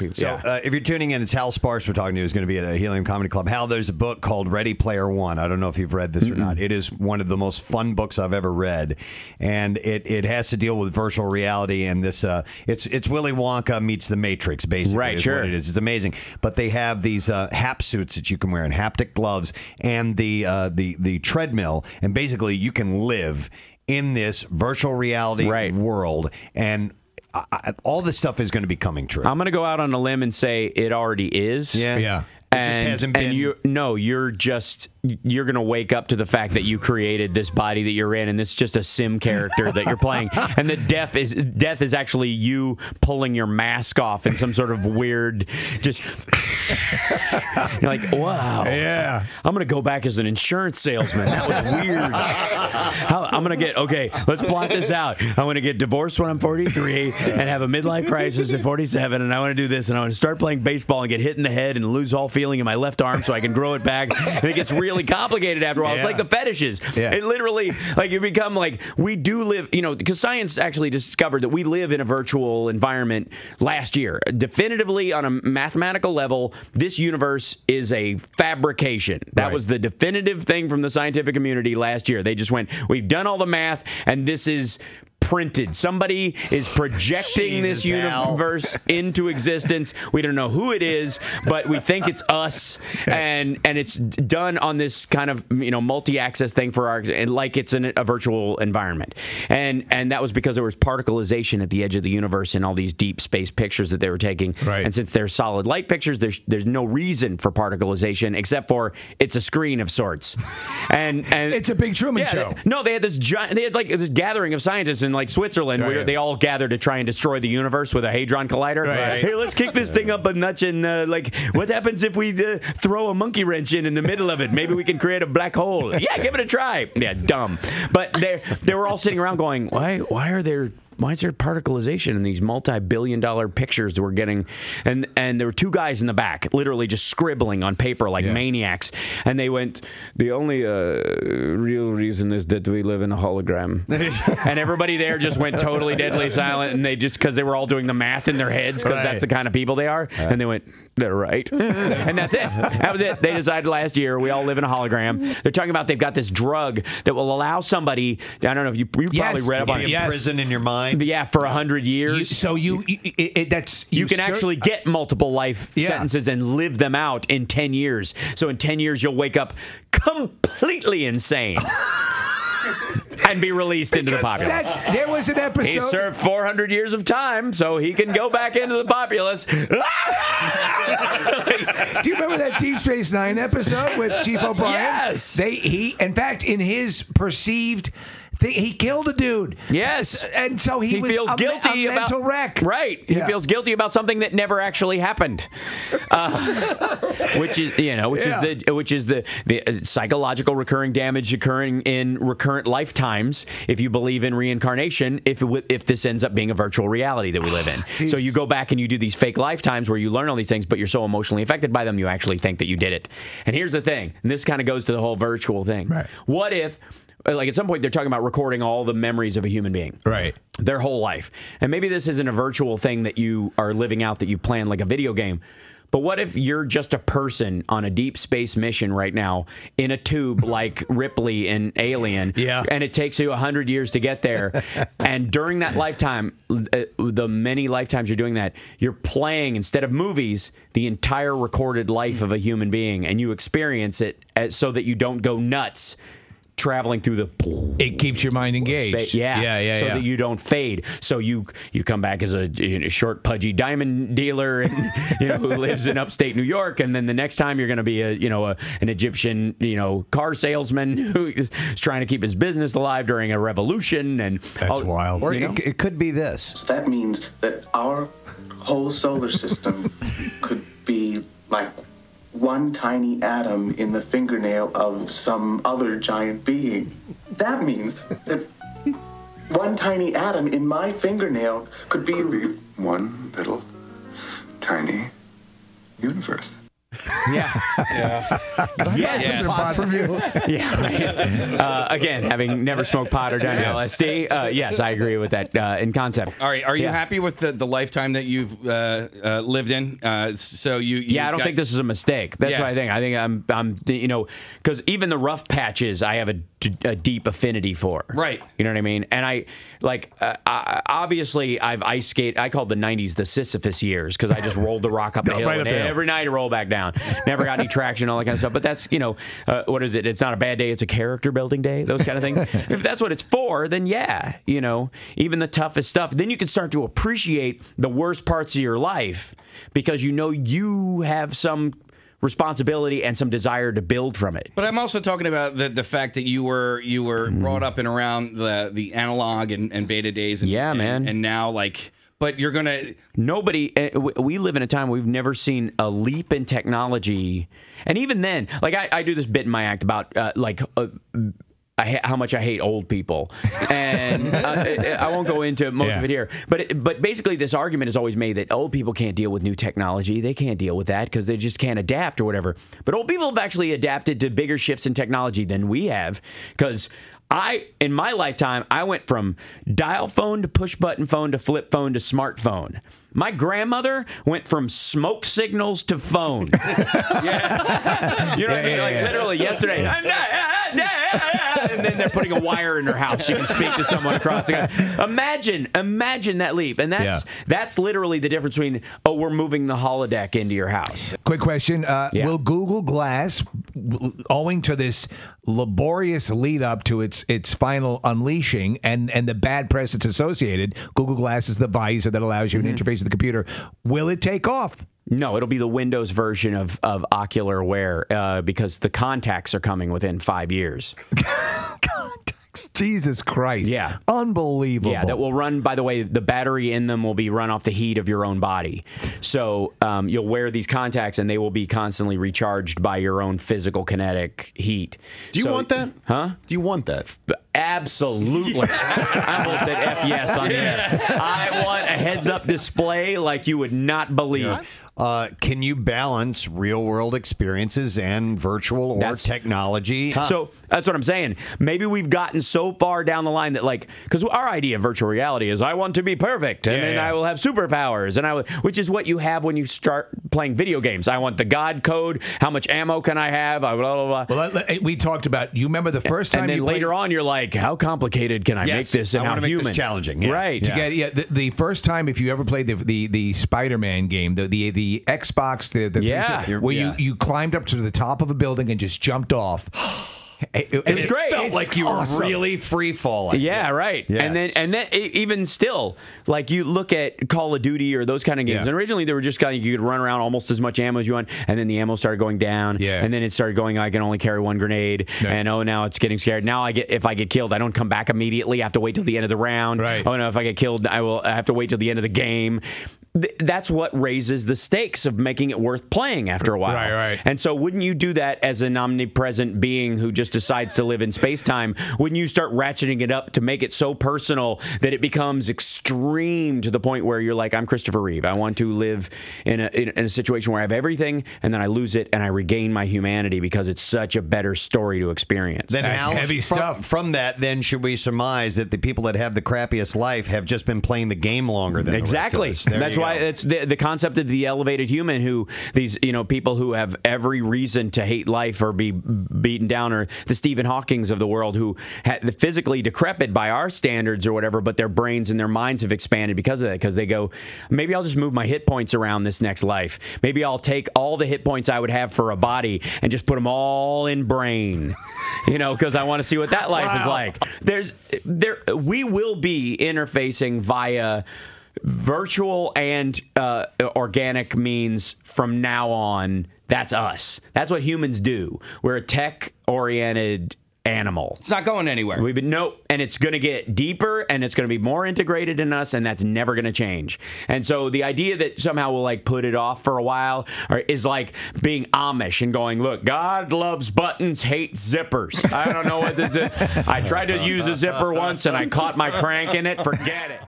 people. So if you're tuning in, it's Hal Sparks we're talking to, who's going to be at a Helium Comedy Club. Hal, there's a book called Ready Player One. I don't know if you've read this or not. It is one of the most fun books I've ever read, and it has to deal with virtual reality and this. It's Willy Wonka meets the Matrix, basically. Right, is sure. what it is. It's amazing. But they have these hap suits that you can wear and haptic gloves and the treadmill, and basically you can live in this virtual reality world, and all this stuff is going to be coming true. I'm going to go out on a limb and say it already is. Yeah. It just hasn't been. You're going to wake up to the fact that you created this body that you're in, and this is just a sim character that you're playing. And the death is actually you pulling your mask off in some sort of weird, just you're like, wow. Yeah. I'm going to go back as an insurance salesman. That was weird. I'm going to let's plot this out. I'm going to get divorced when I'm 43 and have a midlife crisis at 47, and I want to do this, and I want to start playing baseball and get hit in the head and lose all feeling in my left arm so I can grow it back. And it gets really complicated after a while. It's like the fetishes. Yeah. It literally, you become we do live, because science actually discovered that we live in a virtual environment last year. Definitively, on a mathematical level, this universe is a fabrication. That was the definitive thing from the scientific community last year. They just went, we've done all the math, and this is printed. Somebody is projecting this universe into existence. We don't know who it is, but we think it's us, and it's done on this kind of multi-access thing for our, like it's in a virtual environment, and that was because there was particleization at the edge of the universe in all these deep space pictures that they were taking. Right. And since they're solid light pictures, there's no reason for particleization except for it's a screen of sorts, and it's a big Truman show. They had this this gathering of scientists in Switzerland, where they all gathered to try and destroy the universe with a hadron collider. Right. Hey, let's kick this thing up a notch, and what happens if we throw a monkey wrench in the middle of it? Maybe we can create a black hole. Yeah, give it a try. Yeah, dumb. But they were all sitting around going, why is there particleization in these multi-billion-dollar pictures that we're getting? And there were two guys in the back, literally just scribbling on paper like maniacs. And they went, the only real reason is that we live in a hologram. And everybody there just went totally deadly silent. And because they were all doing the math in their heads, because that's the kind of people they are. And they went, they're right. And that's it. That was it. They decided last year we all live in a hologram. They're talking about they've got this drug that will allow somebody, I don't know if you probably read about it. Prison in your mind. Yeah, for 100 years. You can actually get multiple life sentences and live them out in 10 years. So in 10 years, you'll wake up completely insane and be released into the populace. There was an episode. He served 400 years of time, so he can go back into the populace. Do you remember that Deep Space Nine episode with Chief O'Brien? Yes. In fact, in his perceived thing, he killed a dude. Yes. And so he was feels guilty a mental wreck. Right. He feels guilty about something that never actually happened. Which is the psychological recurring damage occurring in recurrent lifetimes if you believe in reincarnation, if this ends up being a virtual reality that we live in. So you go back and you do these fake lifetimes where you learn all these things, but you're so emotionally affected by them you actually think that you did it. And here's the thing, and this kind of goes to the whole virtual thing. Right. What if, at some point they're talking about recording all the memories of a human being. Right. Their whole life. And maybe this isn't a virtual thing that you are living out that you plan like a video game. But what if you're just a person on a deep space mission right now in a tube like Ripley in Alien, and it takes you 100 years to get there, and during that lifetime, the many lifetimes you're doing that, you're playing, instead of movies, the entire recorded life of a human being, and you experience it so that you don't go nuts traveling through the it keeps your mind engaged. So that you don't fade. So you come back as a short, pudgy diamond dealer, and who lives in upstate New York, and then the next time you're going to be an Egyptian car salesman who is trying to keep his business alive during a revolution. And that's wild. Or it could be this. So that means that our whole solar system could be like one tiny atom in the fingernail of some other giant being. That means that one tiny atom in my fingernail could be one little tiny universe. Yeah. Yes. Pot from you. Yeah. Right. Again, having never smoked pot or done LSD, yes, I agree with that in concept. All right. Are you happy with the lifetime that you've lived in? So you I don't think this is a mistake. That's what I think. I think I'm because even the rough patches I have a deep affinity for. Right. You know what I mean? And I obviously I've ice skate. I called the 90s the Sisyphus years because I just rolled the rock up the hill right and up the hill. every night I roll back down. Never got any traction, all that kind of stuff. But that's, what is it? It's not a bad day. It's a character building day. Those kind of things. If that's what it's for, then even the toughest stuff. Then you can start to appreciate the worst parts of your life because you have some responsibility and some desire to build from it. But I'm also talking about the fact that you were brought up and around the analog and beta days. Man. And now but you're going to... Nobody... We live in a time we've never seen a leap in technology. And even then, I do this bit in my act about, how much I hate old people. And I won't go into most of it here. But basically, this argument is always made that old people can't deal with new technology. They can't deal with that because they just can't adapt or whatever. But old people have actually adapted to bigger shifts in technology than we have because... in my lifetime, I went from dial phone to push button phone to flip phone to smartphone. My grandmother went from smoke signals to phone. You know what I mean? Literally yesterday. And then they're putting a wire in her house. She can speak to someone across the country. Imagine that leap. And that's literally the difference between, we're moving the holodeck into your house. Quick question. Will Google Glass, owing to this laborious lead up to its final unleashing and the bad press that's associated, Google Glass is the visor that allows you an interface with the computer, will it take off? No, it'll be the Windows version of Ocular Wear because the contacts are coming within 5 years. Contacts? Jesus Christ. Yeah. Unbelievable. Yeah, that will run, by the way, the battery in them will be run off the heat of your own body. So you'll wear these contacts and they will be constantly recharged by your own physical kinetic heat. Do you want that? Huh? Do you want that? Absolutely. I almost said F yes on the air. I want a heads-up display like you would not believe. Can you balance real-world experiences and virtual or technology? So that's what I'm saying. Maybe we've gotten so far down the line that, because our idea of virtual reality is I want to be perfect, and then I will have superpowers, which is what you have when you start playing video games. I want the God code. How much ammo can I have? Blah, blah, blah. Well, we talked about, you remember the first time and then later on, you're like, how complicated can I make this and I how want to human? make this challenging. Yeah. Right. The first time, if you ever played the Spider-Man game, the Xbox, where you climbed up to the top of a building and just jumped off. It was great. Felt like you were really free falling. Yeah, right. Yes. And then even still, you look at Call of Duty or those kind of games. And originally they were just you could run around almost as much ammo as you want, and then the ammo started going down. Yeah. And then it started going, I can only carry one grenade. No. And now it's getting scared. Now if I get killed, I don't come back immediately. I have to wait till the end of the round. Right. Oh no, if I get killed, I have to wait till the end of the game. That's what raises the stakes of making it worth playing after a while. Right. And so wouldn't you do that as an omnipresent being who just decides to live in space-time? Wouldn't you start ratcheting it up to make it so personal that it becomes extreme to the point where you're like, I'm Christopher Reeve. I want to live in a situation where I have everything and then I lose it and I regain my humanity because it's such a better story to experience. Then That's heavy stuff. From that, then should we surmise that the people that have the crappiest life have just been playing the game longer than exactly. the rest of us? That's why it's the concept of the elevated human, who these people who have every reason to hate life or be beaten down, or the Stephen Hawkings of the world who physically decrepit by our standards or whatever, but their brains and their minds have expanded because of that. Because they go, maybe I'll just move my hit points around this next life. Maybe I'll take all the hit points I would have for a body and just put them all in brain. Because I want to see what that life is like. We will be interfacing via virtual and organic means from now on. That's us. That's what humans do. We're a tech-oriented animal. It's not going anywhere. Nope. And it's going to get deeper, and it's going to be more integrated in us, and that's never going to change. And so the idea that somehow we'll put it off for a while is like being Amish and going, look, God loves buttons, hates zippers. I don't know what this is. I tried to use a zipper once, and I caught my crank in it. Forget it.